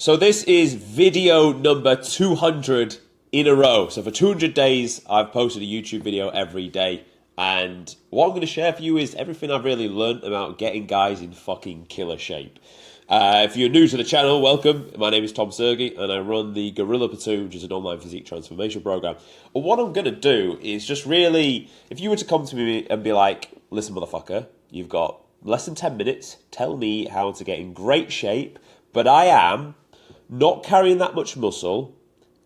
So this is video number 200 in a row. So for 200 days, I've posted a YouTube video every day. And what I'm going to share for you is everything I've really learned about getting guys in fucking killer shape. If you're new to the channel, welcome. My name is Tom Sergey, and I run the Gorilla Platoon, which is an online physique transformation program. And what I'm going to do is just really, if you were to come to me and be like, listen, motherfucker, you've got less than 10 minutes, tell me how to get in great shape, but I am not carrying that much muscle,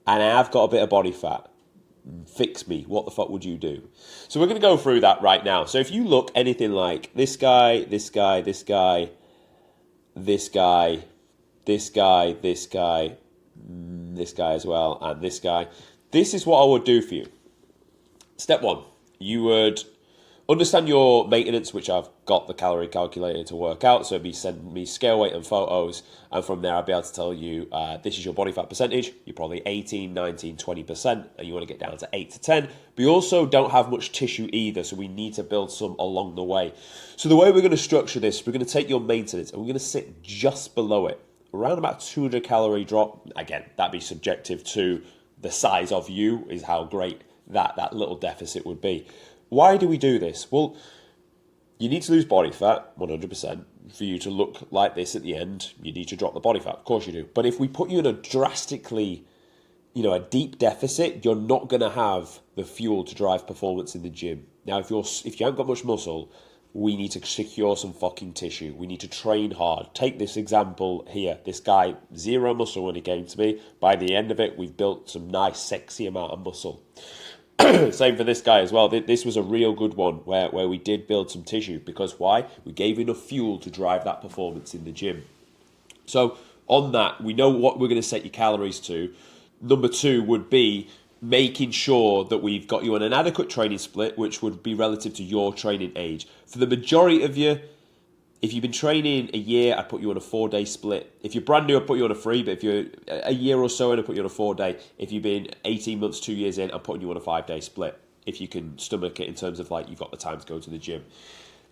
and I have got a bit of body fat. Fix me. What the fuck would you do? So we're going to go through that right now. So if you look anything like this guy, this guy, this guy, this guy, this guy, this guy, this guy as well, and this guy, this is what I would do for you. Step one, you would understand your maintenance, which I've got the calorie calculator to work out. So it'd be sending me scale weight and photos. And from there, I'll be able to tell you, this is your body fat percentage. You're probably 18, 19, 20%, and you want to get down to 8 to 10. We also don't have much tissue either, so we need to build some along the way. So the way we're going to structure this, we're going to take your maintenance and we're going to sit just below it, around about 200 calorie drop. Again, that'd be subjective to the size of you, is how great that little deficit would be. Why do we do this? Well, you need to lose body fat, 100%. For you to look like this at the end, you need to drop the body fat. Of course you do. But if we put you in a drastically, a deep deficit, you're not going to have the fuel to drive performance in the gym. Now, if you haven't got much muscle, we need to secure some fucking tissue. We need to train hard. Take this example here. This guy, zero muscle when he came to me. By the end of it, we've built some nice, sexy amount of muscle. Same for this guy as well. This was a real good one where we did build some tissue. Because why? We gave enough fuel to drive that performance in the gym. So on that, we know what we're going to set your calories to. Number two would be making sure that we've got you on an adequate training split, which would be relative to your training age. For the majority of you, if you've been training a year, I'd put you on a 4-day split. If you're brand new, I'd put you on a 3, but if you're a year or so in, I'd put you on a 4-day. If you've been 18 months, 2 years in, I'm putting you on a 5-day split, if you can stomach it in terms of you've got the time to go to the gym.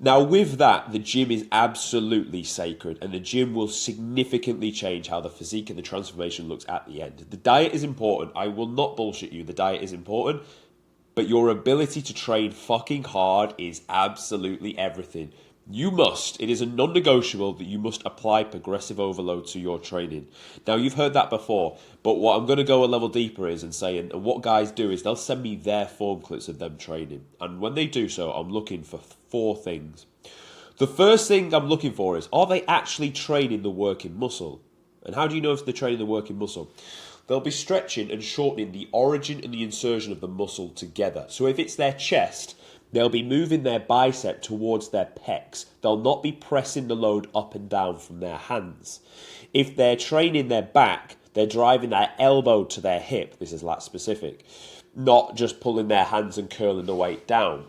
Now with that, the gym is absolutely sacred, and the gym will significantly change how the physique and the transformation looks at the end. The diet is important. I will not bullshit you. The diet is important, but your ability to train fucking hard is absolutely everything. It is a non-negotiable that you must apply progressive overload to your training. Now, you've heard that before, but what I'm going to go a level deeper is and what guys do is they'll send me their form clips of them training. And when they do so, I'm looking for 4 things. The first thing I'm looking for is, are they actually training the working muscle? And how do you know if they're training the working muscle? They'll be stretching and shortening the origin and the insertion of the muscle together. So if it's their chest, they'll be moving their bicep towards their pecs. They'll not be pressing the load up and down from their hands. If they're training their back, they're driving their elbow to their hip. This is lat specific. Not just pulling their hands and curling the weight down.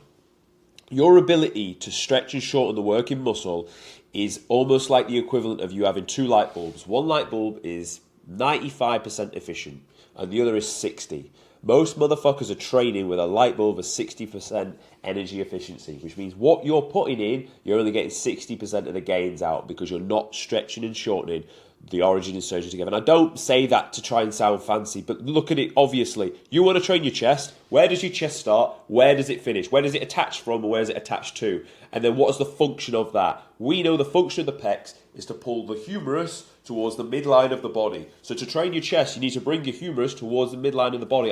Your ability to stretch and shorten the working muscle is almost like the equivalent of you having 2 light bulbs. One light bulb is 95% efficient and the other is 60%. Most motherfuckers are training with a light bulb of 60% energy efficiency, which means what you're putting in, you're only getting 60% of the gains out because you're not stretching and shortening the origin and insertion together. And I don't say that to try and sound fancy, but look at it obviously. You want to train your chest. Where does your chest start? Where does it finish? Where does it attach from, or where is it attached to? And then what is the function of that? We know the function of the pecs is to pull the humerus towards the midline of the body. So to train your chest, you need to bring your humerus towards the midline of the body.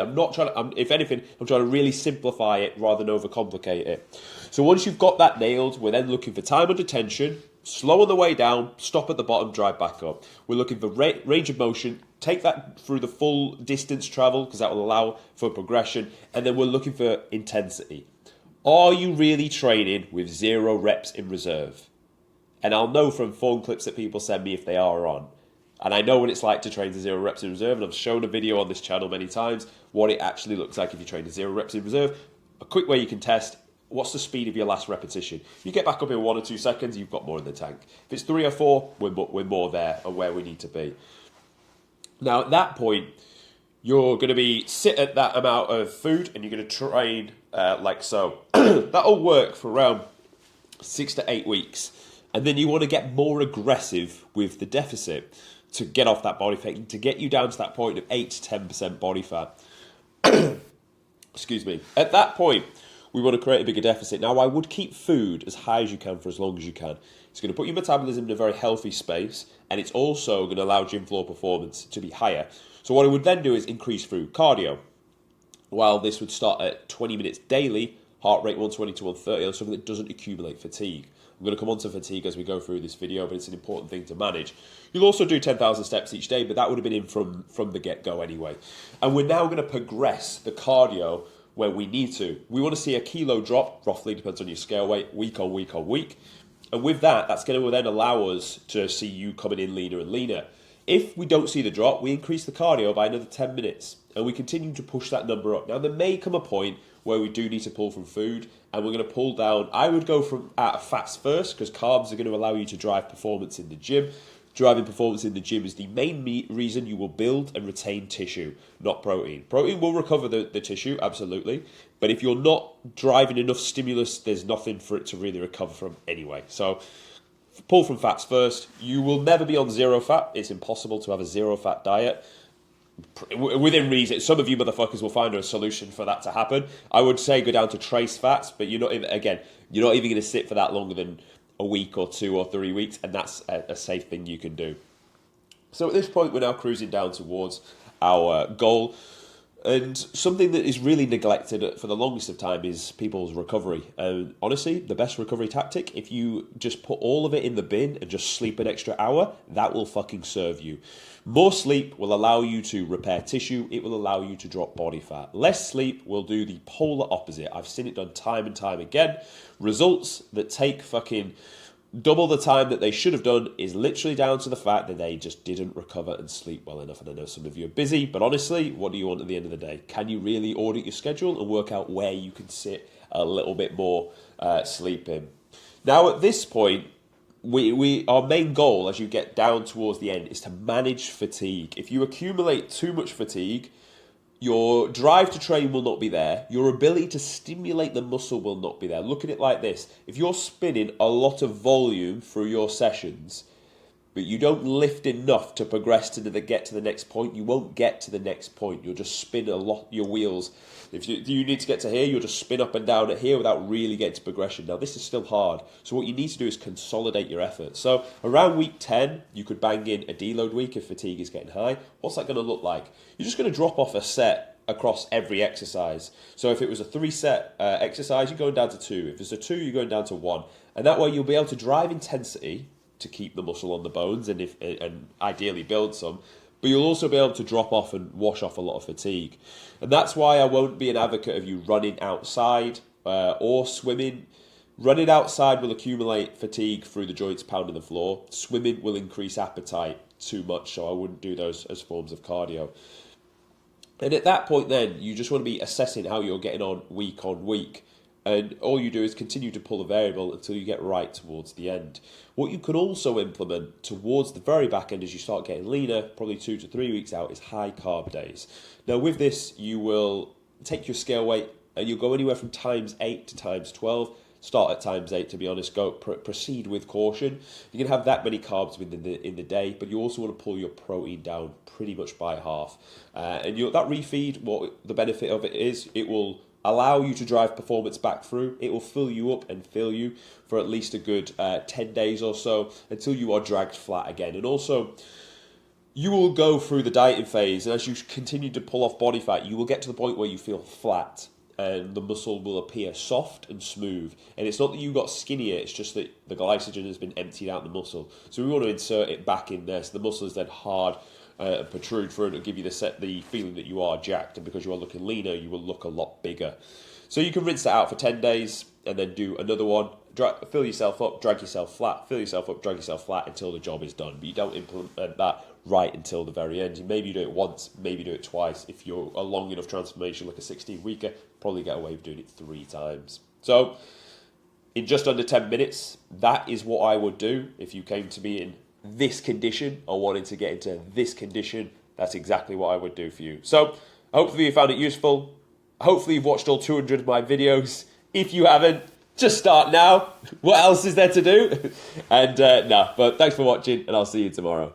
If anything, I'm trying to really simplify it rather than overcomplicate it. So once you've got that nailed, we're then looking for time under tension, slow on the way down, stop at the bottom, drive back up. We're looking for range of motion, take that through the full distance travel because that will allow for progression. And then we're looking for intensity. Are you really training with 0 reps in reserve? And I'll know from form clips that people send me if they are on. And I know what it's like to train to 0 reps in reserve. And I've shown a video on this channel many times what it actually looks like if you train to 0 reps in reserve. A quick way you can test, what's the speed of your last repetition? If you get back up in 1 or 2 seconds, you've got more in the tank. If it's 3 or 4, we're more there and where we need to be. Now at that point, you're going to sit at that amount of food and you're going to train like so. That'll work for around 6 to 8 weeks. And then you want to get more aggressive with the deficit. to get off that body fat, to get you down to that point of 8 to 10% body fat. Excuse me. At that point, we want to create a bigger deficit. Now, I would keep food as high as you can for as long as you can. It's going to put your metabolism in a very healthy space, and it's also going to allow gym floor performance to be higher. So what I would then do is increase through cardio. While this would start at 20 minutes daily, heart rate 120 to 130 on something that doesn't accumulate fatigue. I'm going to come on to fatigue as we go through this video, but it's an important thing to manage. You'll also do 10,000 steps each day, but that would have been in from the get-go anyway. And we're now going to progress the cardio where we need to. We want to see a kilo drop, roughly, depends on your scale weight, week on week on week. And with that, that's going to then allow us to see you coming in leaner and leaner. If we don't see the drop, we increase the cardio by another 10 minutes and we continue to push that number up. Now, there may come a point where we do need to pull from food and we're going to pull down. I would go from out of fats first because carbs are going to allow you to drive performance in the gym. Driving performance in the gym is the main reason you will build and retain tissue, not protein. Protein will recover the tissue, absolutely. But if you're not driving enough stimulus, there's nothing for it to really recover from anyway. So pull from fats first. You will never be on zero fat. It's impossible to have a zero fat diet. Within reason, some of you motherfuckers will find a solution for that to happen. I would say go down to trace fats, but you're not even going to sit for that longer than a week or 2 or 3 weeks, and that's a safe thing you can do. So at this point, we're now cruising down towards our goal. And something that is really neglected for the longest of time is people's recovery. And honestly, the best recovery tactic, if you just put all of it in the bin and just sleep an extra hour, that will fucking serve you. More sleep will allow you to repair tissue. It will allow you to drop body fat. Less sleep will do the polar opposite. I've seen it done time and time again. Results that take fucking double the time that they should have done is literally down to the fact that they just didn't recover and sleep well enough. And I know some of you are busy, but honestly, what do you want at the end of the day? Can you really audit your schedule and work out where you can sit a little bit more sleep in? Now, at this point, our main goal as you get down towards the end is to manage fatigue. If you accumulate too much fatigue, your drive to train will not be there. Your ability to stimulate the muscle will not be there. Look at it like this. If you're spinning a lot of volume through your sessions, but you don't lift enough to progress to get to the next point, you won't get to the next point. You'll just spin a lot your wheels. If you need to get to here, you'll just spin up and down at here without really getting to progression. Now, this is still hard. So what you need to do is consolidate your effort. So around week 10, you could bang in a deload week if fatigue is getting high. What's that going to look like? You're just going to drop off a set across every exercise. So if it was a 3-set exercise, you're going down to 2. If it's a 2, you're going down to 1. And that way you'll be able to drive intensity to keep the muscle on the bones and ideally build some, but you'll also be able to drop off and wash off a lot of fatigue. And that's why I won't be an advocate of you running outside or swimming. Running outside will accumulate fatigue through the joints pounding the floor. Swimming will increase appetite too much, so I wouldn't do those as forms of cardio. And at that point then, you just want to be assessing how you're getting on week. And all you do is continue to pull a variable until you get right towards the end. What you can also implement towards the very back end as you start getting leaner, probably 2 to 3 weeks out, is high carb days. Now with this, you will take your scale weight and you'll go anywhere from times 8 to times 12. Start at times 8, to be honest. Proceed with caution. You can have that many carbs in the day, but you also want to pull your protein down pretty much by half. And that refeed, what the benefit of it is, it will allow you to drive performance back through. It will fill you up and fill you for at least a good 10 days or so until you are dragged flat again. And also, you will go through the dieting phase, and as you continue to pull off body fat, you will get to the point where you feel flat and the muscle will appear soft and smooth. And it's not that you got skinnier, it's just that the glycogen has been emptied out the muscle. So we want to insert it back in there so the muscle is then hard and protrude through and it'll give you the feeling that you are jacked, and because you are looking leaner, you will look a lot bigger. So you can rinse that out for 10 days and then do another one. Fill yourself up, drag yourself flat, fill yourself up, drag yourself flat until the job is done. But you don't implement that right until the very end. Maybe you do it once, maybe do it twice. If you're a long enough transformation like a 16-weeker, probably get away with doing it 3 times. So in just under 10 minutes, that is what I would do if you came to me in this condition or wanted to get into this condition. That's exactly what I would do for you. So hopefully you found it useful. Hopefully you've watched all 200 of my videos. If you haven't, just start now. What else is there to do? And but thanks for watching, and I'll see you tomorrow.